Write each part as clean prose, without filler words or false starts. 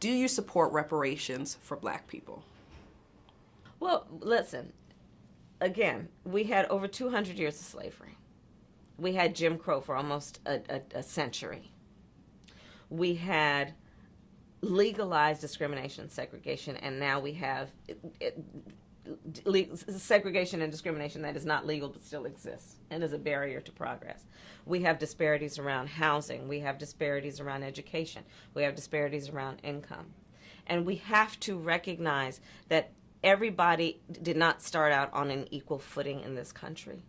Do you support reparations for Black people? Well, listen, again, we had over 200 years of slavery. We had Jim Crow for almost a century. We had legalized discrimination, segregation, and now we have segregation and discrimination that is not legal but still exists and is a barrier to progress. We have disparities around housing. We have disparities around education. We have disparities around income. And we have to recognize that everybody did not start out on an equal footing in this country.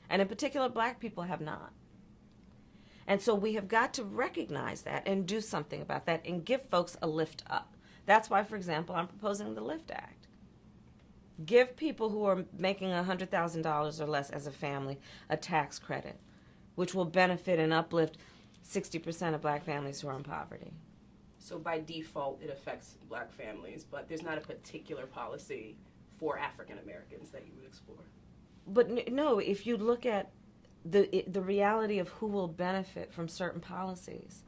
And in particular, Black people have not. And so we have got to recognize that and do something about that and give folks a lift up. That's why, for example, I'm proposing the LIFT Act. Give people who are making $100,000 or less as a family a tax credit, which will benefit and uplift 60% of Black families who are in poverty. So by default, it affects Black families, but there's not a particular policy for African Americans that you would explore. But no, if you look at the reality of who will benefit from certain policies,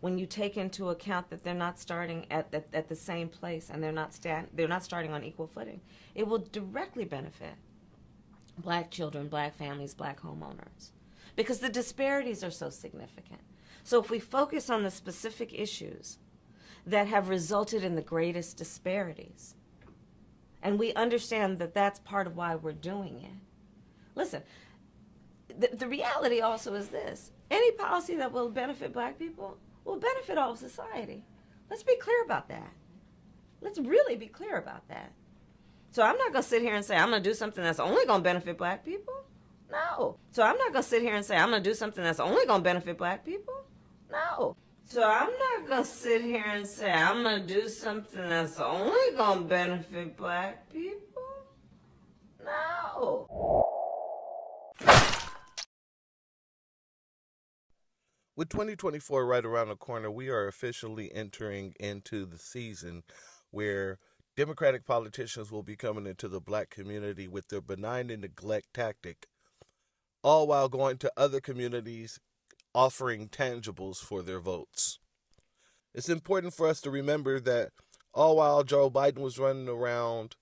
when you take into account that they're not starting at the same place and they're not starting on equal footing, it will directly benefit Black children, Black families, Black homeowners, because the disparities are so significant. So if we focus on the specific issues that have resulted in the greatest disparities, and we understand that that's part of why we're doing it. Listen, the reality also is this: any policy that will benefit Black people will benefit all of society. Let's be clear about that. Let's really be clear about that. So I'm not going to sit here and say I'm going to do something that's only going to benefit Black people. No. So I'm not going to sit here and say I'm going to do something that's only going to benefit Black people. No. So I'm not going to sit here and say I'm going to do something that's only going to benefit Black people. No. With 2024 right around the corner, we are officially entering into the season where Democratic politicians will be coming into the Black community with their benign and neglect tactic, all while going to other communities offering tangibles for their votes. It's important for us to remember that all while Joe Biden was running around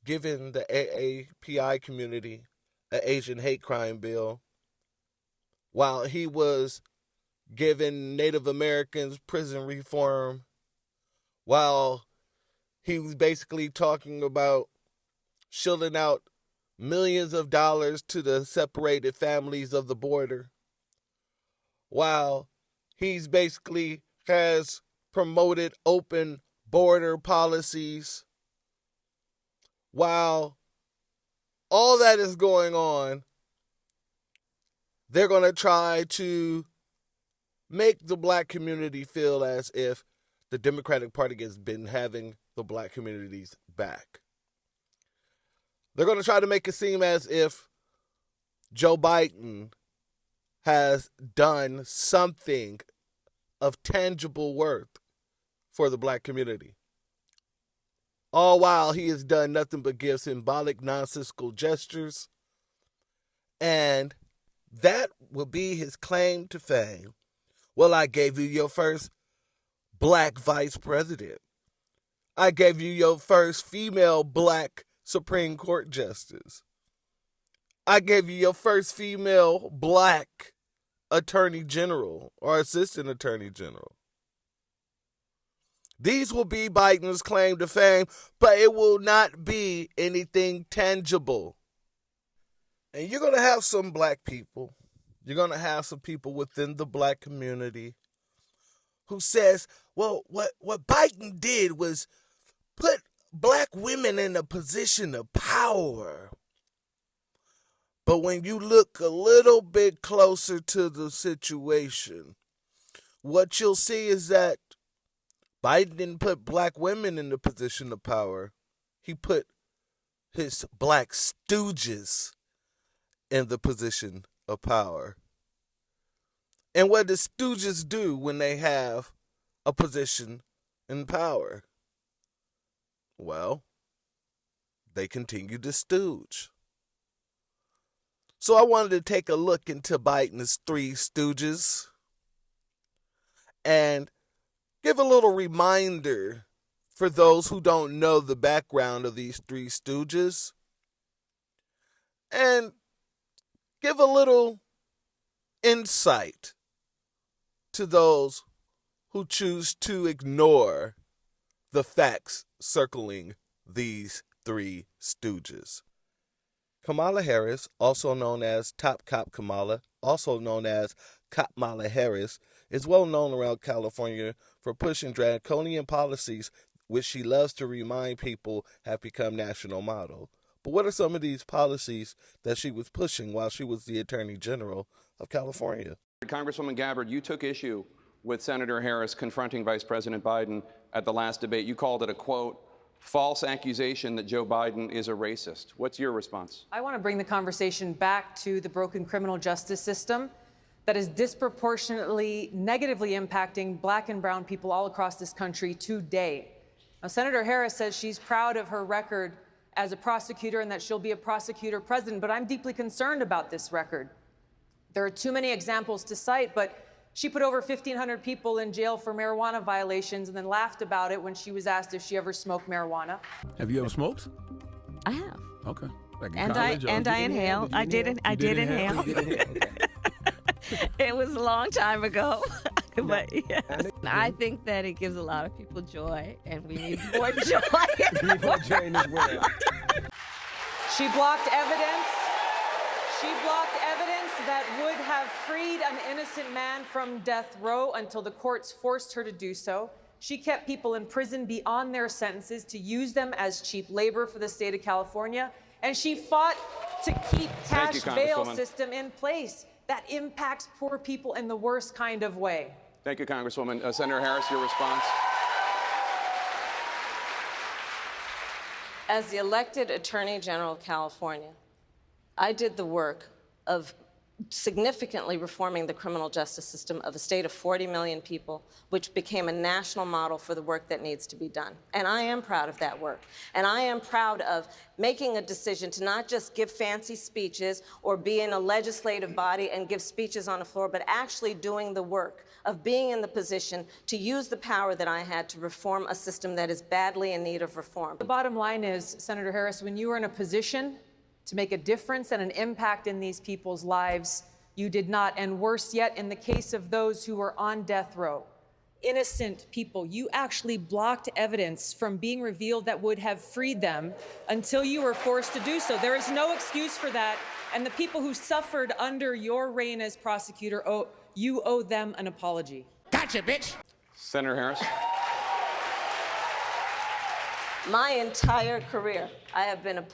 giving the AAPI community an Asian hate crime bill, while he was giving Native Americans prison reform, while he was basically talking about shilling out millions of dollars to the separated families of the border, while he's basically has promoted open border policies, while all that is going on, they're going to try to make the Black community feel as if the Democratic Party has been having the Black community's back. They're going to try to make it seem as if Joe Biden has done something of tangible worth for the Black community, all while he has done nothing but give symbolic, nonsensical gestures, and that will be his claim to fame. Well, I gave you your first Black vice president. I gave you your first female Black Supreme Court justice. I gave you your first female Black attorney general or assistant attorney general. These will be Biden's claim to fame, but it will not be anything tangible. And you're going to have some Black people. You're going to have some people within the Black community who says, well, what Biden did was put Black women in a position of power. But when you look a little bit closer to the situation, what you'll see is that Biden didn't put Black women in the position of power. He put his Black stooges in the position of power. And what do stooges do when they have a position in power? Well, they continue to stooge. So I wanted to take a look into Biden's three stooges and give a little reminder for those who don't know the background of these three Stooges, and give a little insight to those who choose to ignore the facts circling these three Stooges. Kamala Harris, also known as Top Cop Kamala, also known as Kopmala Harris, is well known around California for pushing draconian policies which she loves to remind people have become national model. But what are some of these policies that she was pushing while she was the Attorney General of California? Congresswoman Gabbard, you took issue with Senator Harris confronting Vice President Biden at the last debate. You called it a, quote, false accusation that Joe Biden is a racist. What's your response? I want to bring the conversation back to the broken criminal justice system that is disproportionately negatively impacting black and brown people all across this country today. Now, Senator Harris says she's proud of her record as a prosecutor and that she'll be a prosecutor president, but I'm deeply concerned about this record. There are too many examples to cite, but she put over 1,500 people in jail for marijuana violations and then laughed about it when she was asked if she ever smoked marijuana. Have you ever smoked? I have. Okay. Like in And college, or- I inhaled. I did inhale. It was a long time ago, but yes. I think that it gives a lot of people joy, and we need more joy. We need more joy in this world. She blocked evidence. She blocked evidence that would have freed an innocent man from death row until the courts forced her to do so. She kept people in prison beyond their sentences to use them as cheap labor for the state of California. And she fought to keep cash bail system in place that impacts poor people in the worst kind of way. Thank you, Congresswoman. Senator Harris, your response? As the elected Attorney General of California, I did the work of significantly reforming the criminal justice system of a state of 40 million people, which became a national model for the work that needs to be done. And I am proud of that work. And I am proud of making a decision to not just give fancy speeches or be in a legislative body and give speeches on the floor, but actually doing the work of being in the position to use the power that I had to reform a system that is badly in need of reform. The bottom line is, Senator Harris, when you are in a position to make a difference and an impact in these people's lives, you did not. And worse yet, in the case of those who were on death row, innocent people, you actually blocked evidence from being revealed that would have freed them until you were forced to do so. There is no excuse for that. And the people who suffered under your reign as prosecutor, you owe them an apology. Gotcha, bitch. Senator Harris? My entire career, I have been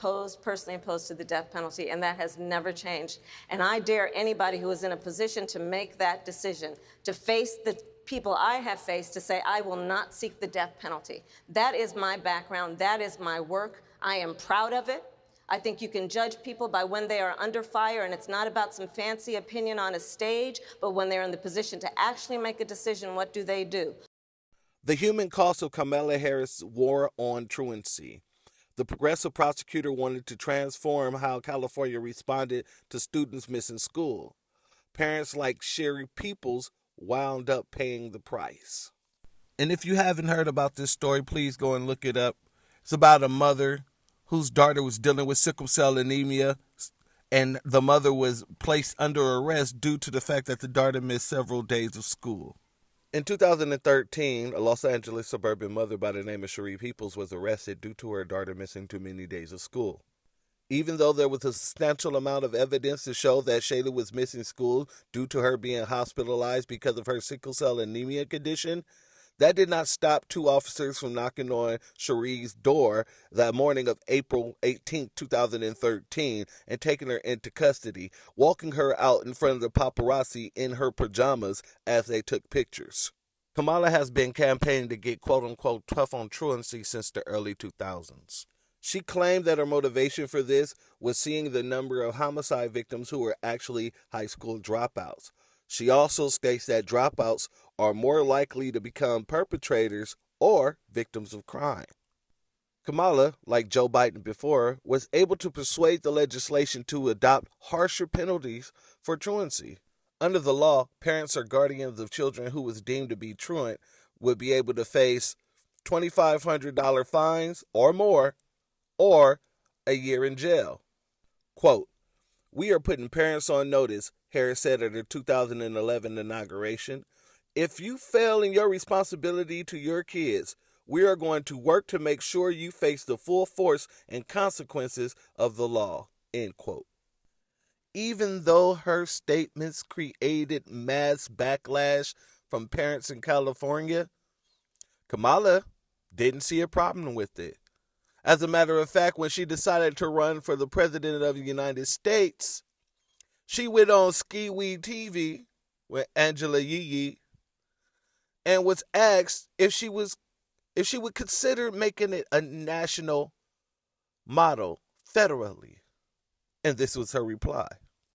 personally opposed to the death penalty, and that has never changed. And I dare anybody who is in a position to make that decision, to face the people I have faced, to say, I will not seek the death penalty. That is my background. That is my work. I am proud of it. I think you can judge people by when they are under fire, and it's not about some fancy opinion on a stage, but when they're in the position to actually make a decision, what do they do? The human cost of Kamala Harris' war on truancy. The progressive prosecutor wanted to transform how California responded to students missing school. Parents like Sherry Peoples wound up paying the price. And if you haven't heard about this story, please go and look it up. It's about a mother whose daughter was dealing with sickle cell anemia, and the mother was placed under arrest due to the fact that the daughter missed several days of school. In 2013, a Los Angeles suburban mother by the name of Sheree Peoples was arrested due to her daughter missing too many days of school. Even though there was a substantial amount of evidence to show that Shayla was missing school due to her being hospitalized because of her sickle cell anemia condition, that did not stop two officers from knocking on Sheree's door that morning of April 18, 2013, and taking her into custody, walking her out in front of the paparazzi in her pajamas as they took pictures. Kamala has been campaigning to get quote-unquote tough on truancy since the early 2000s. She claimed that her motivation for this was seeing the number of homicide victims who were actually high school dropouts. She also states that dropouts are more likely to become perpetrators or victims of crime. Kamala, like Joe Biden before her, was able to persuade the legislation to adopt harsher penalties for truancy. Under the law, parents or guardians of children who was deemed to be truant would be able to face $2,500 fines or more, or a year in jail. Quote, "We are putting parents on notice," Harris said at her 2011 inauguration. "If you fail in your responsibility to your kids, we are going to work to make sure you face the full force and consequences of the law," end quote. Even though her statements created mass backlash from parents in California, Kamala didn't see a problem with it. As a matter of fact, when she decided to run for the president of the United States, she went on Ski Wee TV with Angela Yee and was asked if she would consider making it a national model federally. And this was her reply.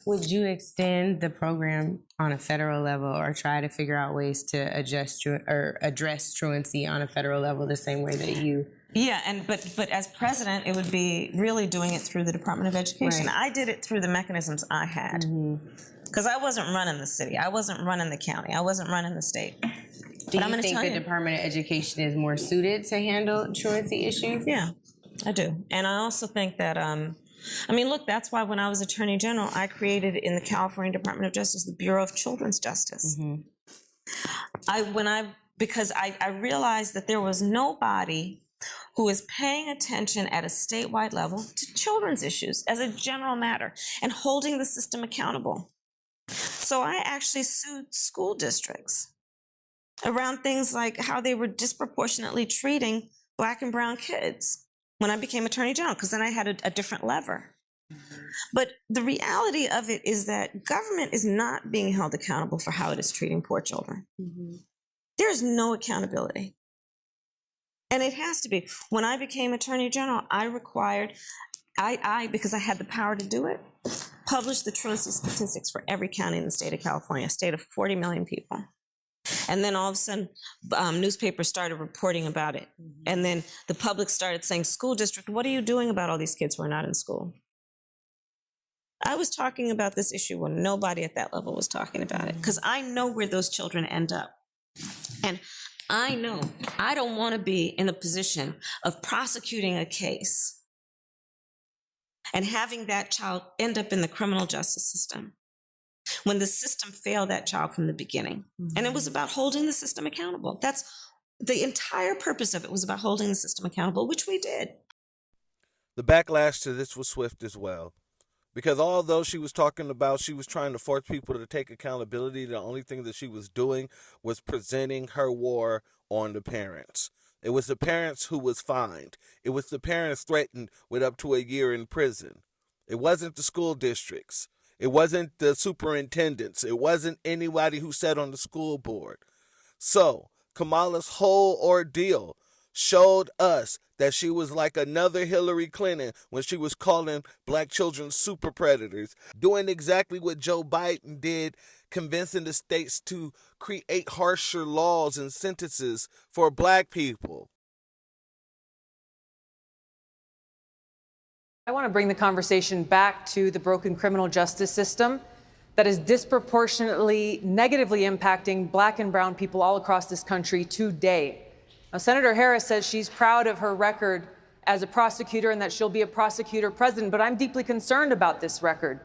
Would you extend the program on a federal level or try to figure out ways to address truancy on a federal level the same way that you... Yeah, but as president, it would be really doing it through the Department of Education. Right. I did it through the mechanisms I had. Because I wasn't running the city. I wasn't running the county. I wasn't running the state. Do you think the Department of Education is more suited to handle truancy issues? Yeah, I do. And I also think that, look, that's why when I was Attorney General, I created in the California Department of Justice the Bureau of Children's Justice. Because I realized that there was nobody who is paying attention at a statewide level to children's issues as a general matter and holding the system accountable. So I actually sued school districts around things like how they were disproportionately treating Black and brown kids when I became Attorney General, because then I had a different lever. But the reality of it is that government is not being held accountable for how it is treating poor children. There's no accountability. And it has to be. When I became Attorney General, I required, because I had the power to do it, publish the truancy statistics for every county in the state of California, a state of 40 million people. And then all of a sudden, newspapers started reporting about it. And then the public started saying, school district, what are you doing about all these kids who are not in school? I was talking about this issue when nobody at that level was talking about it, because I know where those children end up. And I know I don't want to be in the position of prosecuting a case and having that child end up in the criminal justice system when the system failed that child from the beginning. And it was about holding the system accountable. That's the entire purpose of it, was about holding the system accountable, which we did. The backlash to this was swift as well. Because although she was talking about she was trying to force people to take accountability, the only thing that she was doing was presenting her war on the parents. It was the parents who was fined. It was the parents threatened with up to a year in prison. It wasn't the school districts. It wasn't the superintendents. It wasn't anybody who sat on the school board. So Kamala's whole ordeal showed us that she was like another Hillary Clinton when she was calling Black children super predators, doing exactly what Joe Biden did, convincing the states to create harsher laws and sentences for Black people. I want to bring the conversation back to the broken criminal justice system that is disproportionately negatively impacting Black and brown people all across this country today. Now, Senator Harris says she's proud of her record as a prosecutor and that she'll be a prosecutor president, but I'm deeply concerned about this record.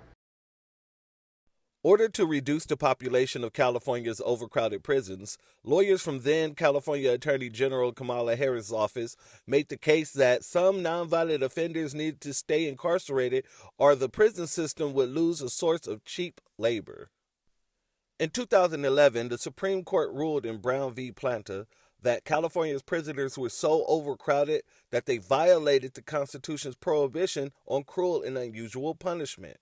Ordered to reduce the population of California's overcrowded prisons, lawyers from then California Attorney General Kamala Harris' office made the case that some nonviolent offenders needed to stay incarcerated or the prison system would lose a source of cheap labor. In 2011, the Supreme Court ruled in Brown v. Planta that California's prisoners were so overcrowded that they violated the Constitution's prohibition on cruel and unusual punishment.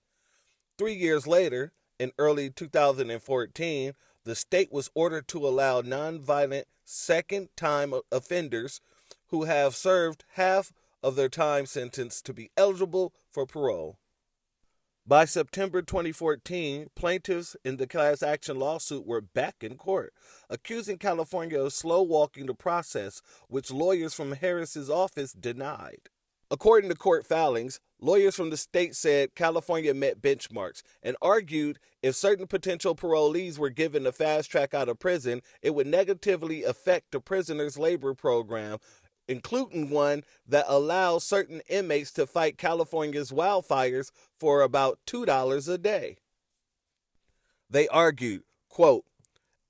3 years later, in early 2014, the state was ordered to allow nonviolent second-time offenders who have served half of their time sentence to be eligible for parole. By September 2014, plaintiffs in the class action lawsuit were back in court, accusing California of slow-walking the process, which lawyers from Harris's office denied. According to court filings, lawyers from the state said California met benchmarks and argued if certain potential parolees were given a fast track out of prison, it would negatively affect the prisoners' labor program, including one that allows certain inmates to fight California's wildfires for about $2 a day. They argued, quote,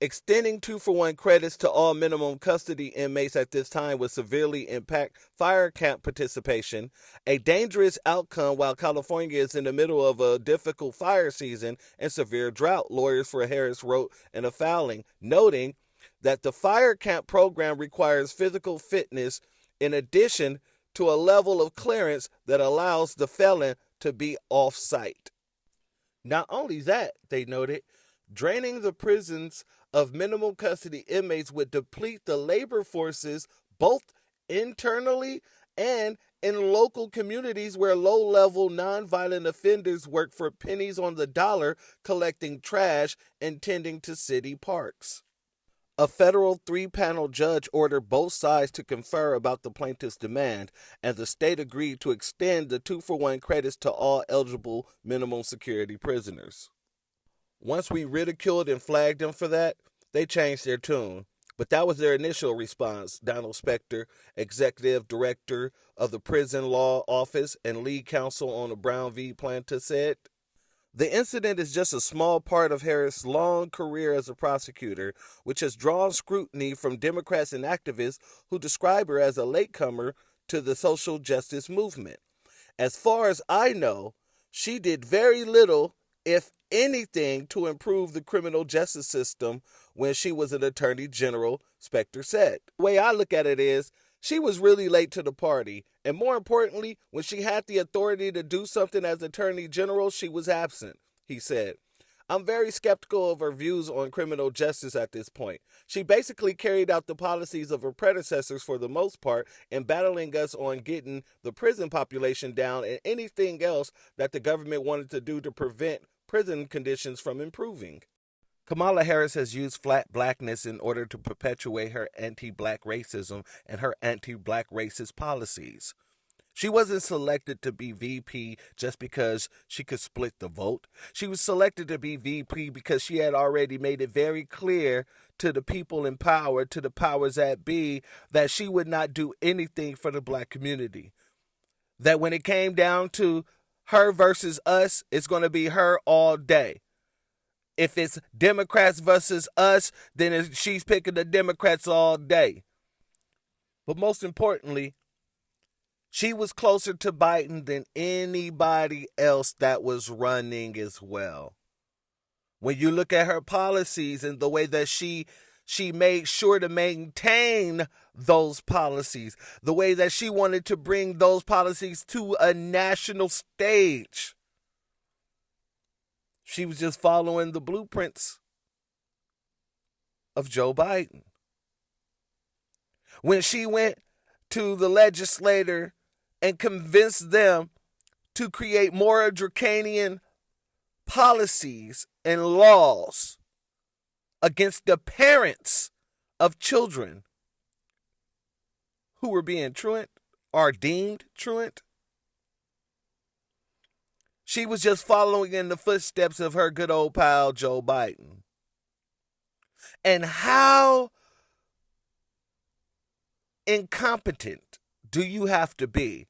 extending 2-for-1 credits to all minimum custody inmates at this time would severely impact fire camp participation, a dangerous outcome while California is in the middle of a difficult fire season and severe drought, lawyers for Harris wrote in a filing, noting that the fire camp program requires physical fitness in addition to a level of clearance that allows the felon to be off-site. Not only that, they noted, draining the prisons of minimum custody inmates would deplete the labor forces both internally and in local communities where low-level nonviolent offenders work for pennies on the dollar collecting trash and tending to city parks. A federal 3-panel judge ordered both sides to confer about the plaintiff's demand, and the state agreed to extend the 2-for-1 credits to all eligible minimum security prisoners. Once we ridiculed and flagged them for that, they changed their tune. But that was their initial response, Donald Spector, executive director of the Prison Law Office and lead counsel on the Brown v. Planta, said. The incident is just a small part of Harris' long career as a prosecutor, which has drawn scrutiny from Democrats and activists who describe her as a latecomer to the social justice movement. As far as I know, she did very little, if anything, to improve the criminal justice system when she was an attorney general, Spector said. The way I look at it is, she was really late to the party, and more importantly, when she had the authority to do something as attorney general, she was absent, he said. I'm very skeptical of her views on criminal justice at this point. She basically carried out the policies of her predecessors for the most part in battling us on getting the prison population down and anything else that the government wanted to do to prevent prison conditions from improving. Kamala Harris has used flat blackness in order to perpetuate her anti-black racism and her anti-black racist policies. She wasn't selected to be VP just because she could split the vote. She was selected to be VP because she had already made it very clear to the people in power, to the powers that be, that she would not do anything for the black community. That when it came down to her versus us, it's going to be her all day. If it's Democrats versus us, then she's picking the Democrats all day. But most importantly, she was closer to Biden than anybody else that was running as well. When you look at her policies and the way that she made sure to maintain those policies, the way that she wanted to bring those policies to a national stage, she was just following the blueprints of Joe Biden. When she went to the legislator and convinced them to create more draconian policies and laws against the parents of children who were being truant or deemed truant, she was just following in the footsteps of her good old pal, Joe Biden. And how incompetent do you have to be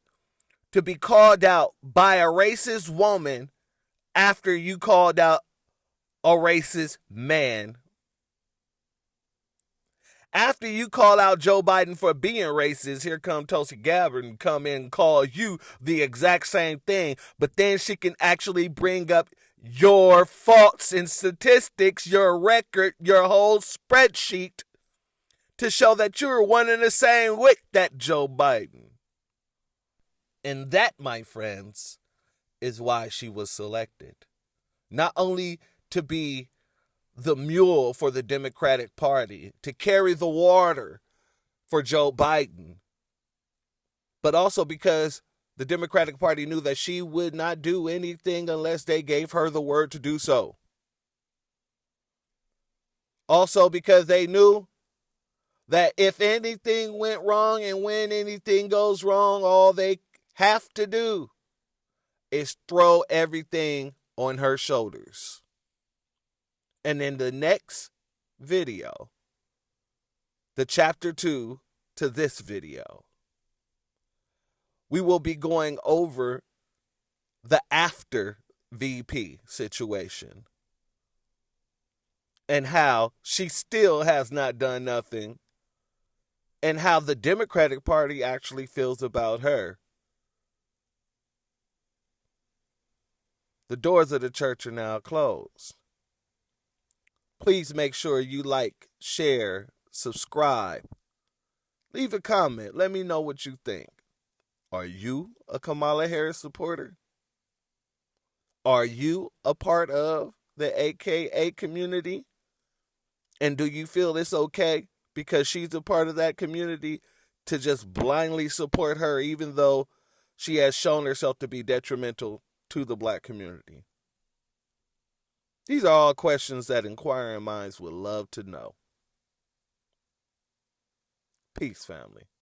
called out by a racist woman after you called out a racist man? After you call out Joe Biden for being racist, here come Tulsi Gabbard and come in and call you the exact same thing. But then she can actually bring up your faults and statistics, your record, your whole spreadsheet to show that you're one and the same with that Joe Biden. And that, my friends, is why she was selected. Not only to be the mule for the Democratic Party, to carry the water for Joe Biden, but also because the Democratic Party knew that she would not do anything unless they gave her the word to do so. Also because they knew that if anything went wrong and when anything goes wrong, all they have to do is throw everything on her shoulders. And in the next video, the chapter 2 to this video, we will be going over the after VP situation and how she still has not done nothing and how the Democratic Party actually feels about her. The doors of the church are now closed. Please make sure you like, share, subscribe. Leave a comment. Let me know what you think. Are you a Kamala Harris supporter? Are you a part of the AKA community? And do you feel it's okay because she's a part of that community to just blindly support her even though she has shown herself to be detrimental to the black community? These are all questions that inquiring minds would love to know. Peace, family.